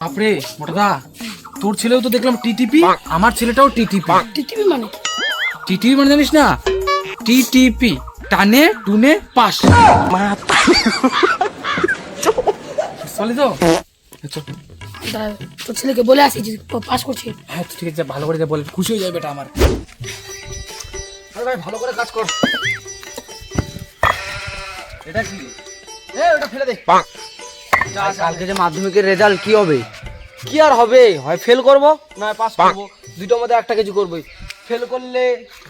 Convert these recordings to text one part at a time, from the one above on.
বাপরে মোটাদা, তোর ছেলেও তো দেখলাম টিটিপি, আমার ছেলেটাও টিটিপি। টিটিপি মানে টিটিপি মানে জানিস না? টিটিপি, টানে টুনে পাস। চলে তো দাঁড়া, তোর ছেলেকে বলে আসি যে পাস করছে। হ্যাঁ ঠিক আছে, ভালো করে বলে খুশি হয়ে যাবে বেটা আমার। আরে ভাই ভালো করে কাজ কর। এটা কি? ওটা ফেলে দে। কালকে যে মাধ্যমিকের রেজাল্ট কি হবে? কি আর হবে, হয় ফেল করব না পাস করব, দুটোর মধ্যে একটা কিছু করবই। ফেল করলে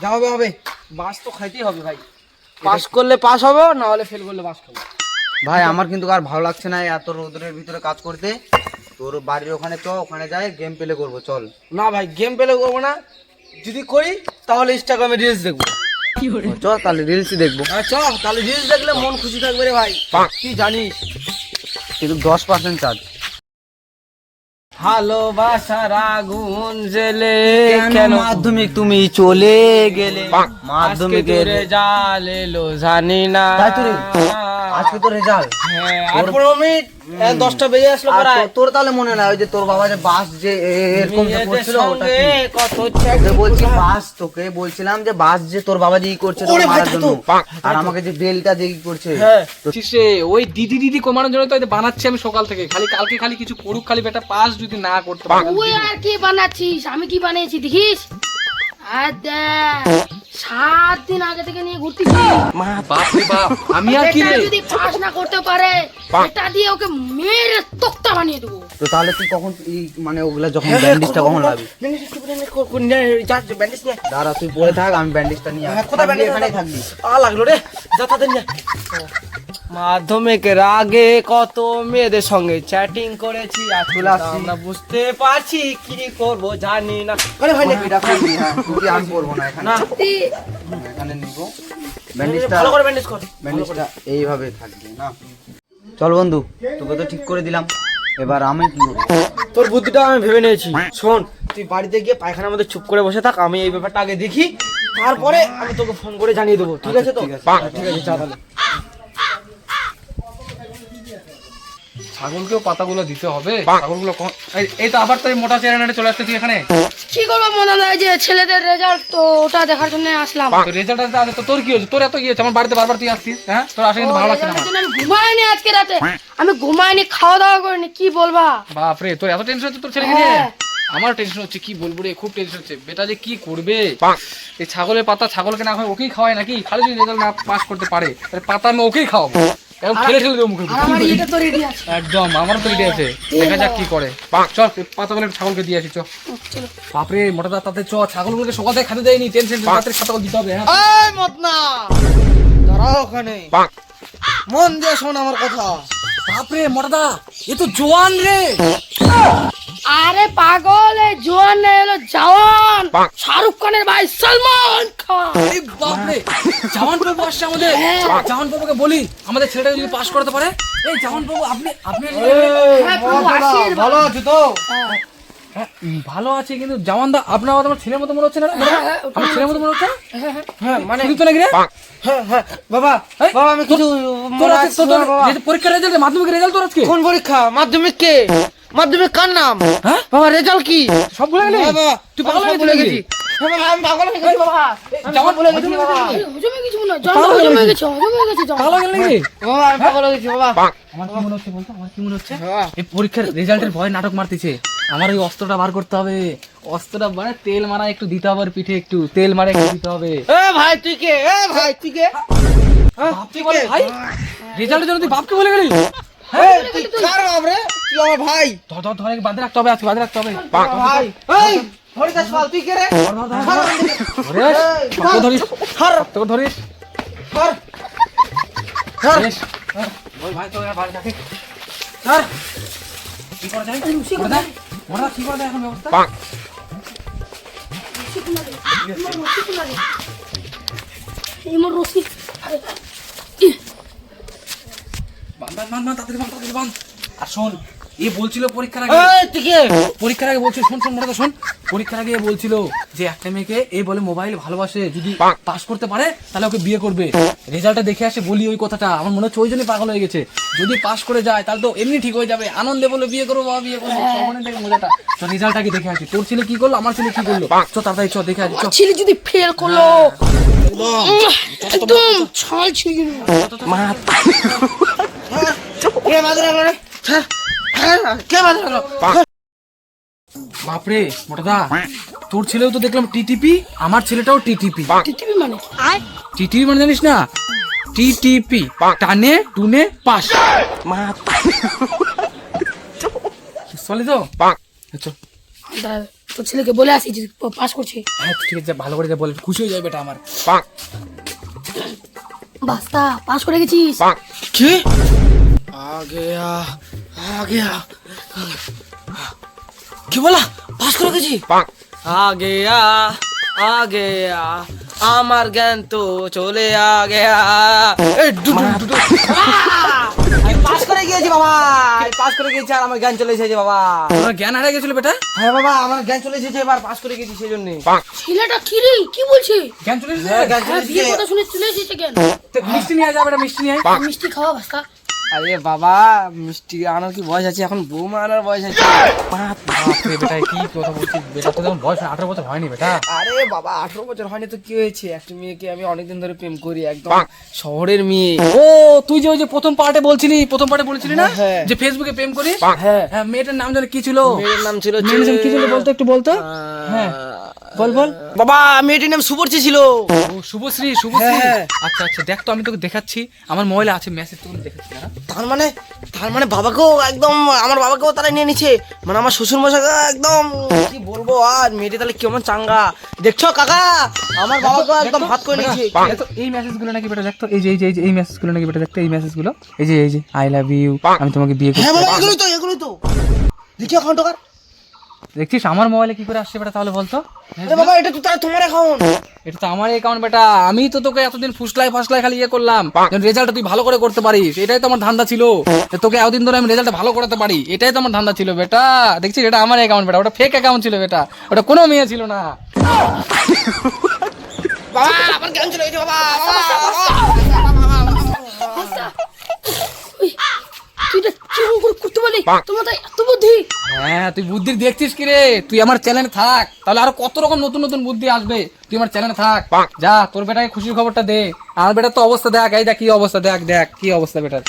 যা হবে হবে, বাস তো খাইতেই হবে ভাই। পাস করলে পাস হবে, না হলে ফেল করলে পাস খাবো। ভাই আমার কিন্তু আর ভালো লাগছে না এত রোদের ভিতরে কাজ করতে। তোর বাড়ির ওখানে চ, ওখানে যাই গেম প্লে করবো, চল। না ভাই, গেম প্লে করবো না, যদি করি তাহলে ইনস্টাগ্রামে রিলস দেখবো। চ তাহলে রিলসই দেখবো। হ্যাঁ চ, তাহলে রিলস দেখলে মন খুশি থাকবে রে ভাই। কি জানিস, কিন্তু 10% চার্জ। ভালোবাসার আগুন জেলে কেন মাধ্যমিক তুমি চলে গেলে? মাধ্যমিকের রেজাল্ট এলো জানি না। তাই তো রে, আজকে তো রেজাল্ট। হ্যাঁ, আর 15 মিনিট 10টা বেজে আসলো প্রায়। তোর তাহলে মনে নাই ওই যে তোর বাবা যে বাস যে এরকম যে করছিল ওটা কি? কত তোকে বলছি বাস, তোকে বলছিলাম যে বাস যে তোর বাবা যে ই করছে তোকে মারার জন্য, আর আমাকে যে বেলটা যে ই করছে। হ্যাঁ, সে ওই দিদি কমানোর জন্য তো এটা বানাচ্ছি আমি সকাল থেকে। খালি কিছু করুক, খালি বেটা পাস যদি না করতে পারে। তুই আর কি বানাচ্ছিস? আমি কি বানিয়েছি দেখিস? আর দেখ, 7 দিন আগে থেকে নিয়ে ঘুরতেছি। বাপ রে বাপ, আমি আর কি এটা রে? যদি পাস না করতে পারে, এটা দিয়ে ওকে মেরে তক্তা বানিয়ে দেবো। তো তাহলে তুই কখন মানে ওগুলা যখন ব্যান্ডেজটা কখন লাগবে? ব্যান্ডেজ নিয়ে দাঁড়া তুই পড়ে থাক, আমি ব্যান্ডেজটা নিয়ে আসছি। কোথায় ব্যান্ডেজ? এখানেই থাকবি। লাগলো রে, যা তাদের নিয়ে। মাধ্যমিকের আগে কত মেয়েদের সঙ্গে চ্যাটিং করেছি, চলে আসছি। আমরা বুঝতে পারছি কি করব জানি না। আরে ভাই এটা করবি, হ্যাঁ তুই আমি পড়বো না এখানে। না, এখানে নিব ব্যান্ডেজটা। ভালো করে ব্যান্ডেজ কর। ব্যান্ডেজটা এইভাবে থাকবে না। চল বন্ধু, তোকে তো ঠিক করে দিলাম, এবার আমি কি করবো? তোর বুদ্ধিটা আমি ভেবে নিয়েছি। শোন, তুই বাড়িতে গিয়ে পায়খানার মধ্যে চুপ করে বসে থাক, আমি এই ব্যাপারটা আগে দেখি, তারপরে আমি তোকে ফোন করে জানিয়ে দেবো। ঠিক আছে তো? ঠিক আছে। ঠিক আছে, যা তাহলে। ছাগলকেও পাতাগুলো দিতে হবে। ছাগলগুলো এই তো আবার তো এই মোটা চেহারা চলে আসছে তুই এখানে। কি করবো মনে হয় যে ছেলেদের রেজাল্ট, তো ওটা দেখার জন্য আসলাম। তো রেজাল্ট আছে তো তোর কি হয়েছে? তোর এত কি হয়েছে? আমার বাড়িতে বারবার তুই আসছিস, হ্যাঁ? তোর আসা কিন্তু ভালো লাগছে না আমার। রেজাল্টের জন্য আমি ঘুমাইনি আজকে রাতে, আমি ঘুমাইনি, খাওয়া দাওয়া করিনি। কি বলবা? বাপরে, তোর এত টেনশন হচ্ছে তোর ছেলেকে নিয়ে? হ্যাঁ। আমার টেনশন হচ্ছে, কি বলবো রে, খুব টেনশন হচ্ছে। বেটা যে কি করবে, এই ছাগলের পাতা ছাগলকে না খাওয়াই ওকেই খাওয়ায় নাকি? খালি যদি রেজাল্ট না পাস করতে পারে তাহলে পাতা আমি ওকেই খাওয়াবো, এখন ঠেলে দেবো মুখে। আর আমার এটা তো রেডি আছে। একদম আমারও তো রেডি আছে, দেখা যাক কি করে। চল পাতাগুলো ছাগলকে দিয়ে আসি, চ। চলো। বাপরে মোটা দা, তাতে চ, ছাগলগুলোকে সকাল থেকে খেতে দেয়নি, টেনশন রাতের খাতাগুলো দিতে হবে। হ্যাঁ এই মদনা, দাঁড়াও ওখানে, মন দিয়ে শোন আমার কথা। বাপরে মোটা দা, এ তো জোয়ান রে। আরে পাগল, এই জোয়ান না, এলো জওয়ান, শাহরুখ খানের ভাই সলমান খান। আরে বাপরে, জওয়ান বাবু আসছে আমাদের। জওয়ান বাবুকে বলি আমাদের ছেলেটা যদি পাস করতে পারে। এই জওয়ান বাবু, আপনি হ্যাঁ, প্রভু আশীর্বাদ। ভালো আছো তো? ভালো আছে, কিন্তু জওয়ান দা আপনার আমার ছেলের মতো মনে হচ্ছে না? আমার ছেলের মতো মনে হচ্ছে না? হ্যাঁ মানে, শুধু তো নাকি রে? হ্যাঁ হ্যাঁ বাবা, এই, বাবা আমি কিছু তোর আজকে পরীক্ষার রেজাল্ট, মাধ্যমিকের রেজাল্ট তোর আজকে? কোন পরীক্ষা? মাধ্যমিক কে? মাধ্যমিক কার নাম? হ্যাঁ? বাবা রেজাল্ট কি? সব ভুলে গেলি? হ্যাঁ বাবা, তুই পাগল হয়ে ভুলে গেছিস গেছি। হ্যাঁ বাবা, আমি পাগল হয়ে গেছি বাবা, আমি জওয়ান ভুলে গেছি বাবা। হজমে কিছু মনে হয়, জলটা হজম হয়ে গেছে, হজম হয়ে গেছে জল। পাগল হয়ে গেলি নাকি? বাবা আমি পাগল হয়ে গেছি বাবা। আমার কি মনে হচ্ছে বলতো, আমার কি মনে হচ্ছে? বাবা, এই পরীক্ষার রেজাল্টের ভয় নাটক মারতেছে। আমার ওই অস্ত্রটা বার করতে হবে, অস্ত্রটা মানে তেল মারা একটু দিতে হবে, ওর পিঠে একটু তেল মারা একটু দিতে হবে। এ ভাই তুই কে? এ ভাই তুই কে? বাপকে বলে ভাই, রেজাল্টের জন্য তুই বাপকে বলে গেলি? এই তুই কার বাপ রে? তুই আমার ভাই। ধর ধর ধর, বাঁধে রাখতে হবে, আজকে বাঁধে রাখতে হবে। ভাই এই হরিদাস পাল, তুই কে রে? ধরিস, শক্ত ধরিস, শক্ত করে ধরিস। বেশ, ওই ভাই তো এবার বাড়ি থাকে। ধর। কি করা যায়? করে দে। ওরা কি করে দেয় এখন ব্যবস্থা? এই মোর রশি। বাঁধ বাঁধ বাঁধ বাঁধ, তাড়াতাড়ি বাঁধ, তাড়াতাড়ি বাঁধ। আর শোন, এ বলছিল পরীক্ষার আগে পরীক্ষার আগে বলছিল, শোন শোন মোটা শোন, পরীক্ষার আগে এ বলছিল যে একটা মেয়েকে এই বলে মোবাইল ভালোবাসে, যদি পাস করতে পারে তাহলে ওকে বিয়ে করবে। রেজাল্টটা দেখে আসে বলি ওই কথাটা, আমার মনে হচ্ছে ওই জন্যই পাগল হয়ে গেছে। যদি পাস করে যায় তাহলে তো এমনি ঠিক হয়ে যাবে, আনন্দে বলে বিয়ে করবো বাবা, বিয়ে করবো, মনে থেকে মজাটা। তো রেজাল্টটা কি দেখে আসি, তোর ছেলে কি করলো, আমার ছেলে কি করলো, চ তাড়াতাড়ি চ দেখে আসি, চ। ছেলে যদি ফেল করলো একদম ছাল ছিঁড়ে কে বাজে লাগলো রে? ছাড়, কে বাজে লাগলো? বাপরে মোটাদা, তোর ছেলেও তো দেখলাম টিটিপি, আমার ছেলেটাও টিটিপি। টিভি মানে টিটিপি মানে জানিস না, টিটিপি টানে টুনে পাস। চলে তো চল। দাঁড়া, তোর ছেলেকে বলে আসি যে পাস করছে। হ্যাঁ ঠিক আছে, ভালো করে যা বলে, খুশি হয়ে যাবে বেটা আমার। বাস্তা পাস করে গেছিস। কি কি বলা, পাস করে গেছি? আগে আমার জ্ঞান তো চলে পাস করে গিয়েছি বাবা, পাস করে গিয়েছি আর আমার জ্ঞান চলে এসেছে বাবা। তোর জ্ঞান হারিয়ে গেছিল বেটা? হ্যাঁ বাবা, আমার জ্ঞান চলে এসেছে, এবার পাস করে গেছি সেই জন্য। ছেলেটা কি রে, কি বলছে? জ্ঞান চলে এসেছে? হ্যাঁ, বিয়ের কথা শুনে চলে এসেছে কেন? তো মিষ্টি নিয়ে যাবে, মিষ্টি নিয়ে আয়। মিষ্টি খাওয়া বাস্তা। আরে বাবা, মিষ্টি আনার কি বয়স আছে? এখন বৌমা আনার বয়স আছে। বাপরে বেটা, কি কথা বলছিস, বেটা তো বয়স 18 বছর হয়নি বেটা। আরে বাবা, 18 বছর হয়নি তো কি হয়েছে? একটা মেয়েকে আমি অনেকদিন ধরে প্রেম করি, একদম শহরের মেয়ে। ও তুই যে ওই যে প্রথম পার্টে বলছিলি না হ্যাঁ। যে ফেসবুকে প্রেম করিস? হ্যাঁ, হ্যাঁ, মেয়েটার নাম জানি কি ছিল? মেয়ের নাম ছিল মেয়েটার নাম কি ছিল বলতো, একটু বলতো। হ্যাঁ বল বল। বাবা, মেয়েটির নাম সুপর্চি ছিল। ও শুভশ্রী, শুভশ্রী। হ্যাঁ। আচ্ছা আচ্ছা, দেখ তো আমি তোকে দেখাচ্ছি, আমার মোবাইলে আছে মেসেজ, তোকে দেখাচ্ছি না। তার মানে বাবাকেও একদম, আমার বাবাকেও তারা নিয়ে নিচ্ছে, মানে আমার শ্বশুর মশাই একদম কি বলবো। আর মেয়েটি তাহলে কেমন চাঙ্গা দেখছো কাকা, আমার বাবাকেও একদম হাত করে নিয়েছে। দেখতো এই মেসেজগুলো নাকি বেটা, দেখতো এই যে এই মেসেজগুলো নাকি বেটা, দেখতো এই মেসেজগুলো, এই যে আই লাভ ইউ, আমি তোমাকে বিয়ে করতে হ্যাঁ বাবা, চাই। এগুলোই তো দেখি অ্যাকাউন্ট কার। দেখছিস আমার মোবাইলে কি করে আসছে বেটা, তাহলে বলতো। আরে বাবা, এটা তো তার তোমার অ্যাকাউন্ট। এটা তো আমার অ্যাকাউন্ট বেটা, আমি তো তোকে এতদিন ফুসলাই খালি ইয়ে করলাম, রেজাল্টটা তুই ভালো করে করতে পারিস, এটাই তো আমার ধান্দা ছিল, যে তোকে এতদিন ধরে আমি রেজাল্টটা ভালো করাতে পারি, এটাই তো আমার ধান্দা ছিল বেটা। দেখছিস, এটা আমার অ্যাকাউন্ট বেটা, ওটা ফেক অ্যাকাউন্ট ছিল বেটা, ওটা কোনো মেয়ে ছিল না। বাবা, আমার জ্ঞান চলে গেছে বাবা। বাস্তা, ওই, তুই এটা কিরকম করে করতে পারলি? তোমার তো এত বুদ্ধি। হ্যাঁ, তুই বুদ্ধি দেখছিস কি রে, তুই আমার চ্যানেলে থাক, তাহলে আরো কত রকম নতুন নতুন বুদ্ধি আসবে। তুই আমার চ্যানেলে থাক, যা তোর বেটাকে খুশির খবরটা দে। আমার বেটার তো অবস্থা দেখ, এই দেখ কি অবস্থা, দেখ কি অবস্থা বেটার।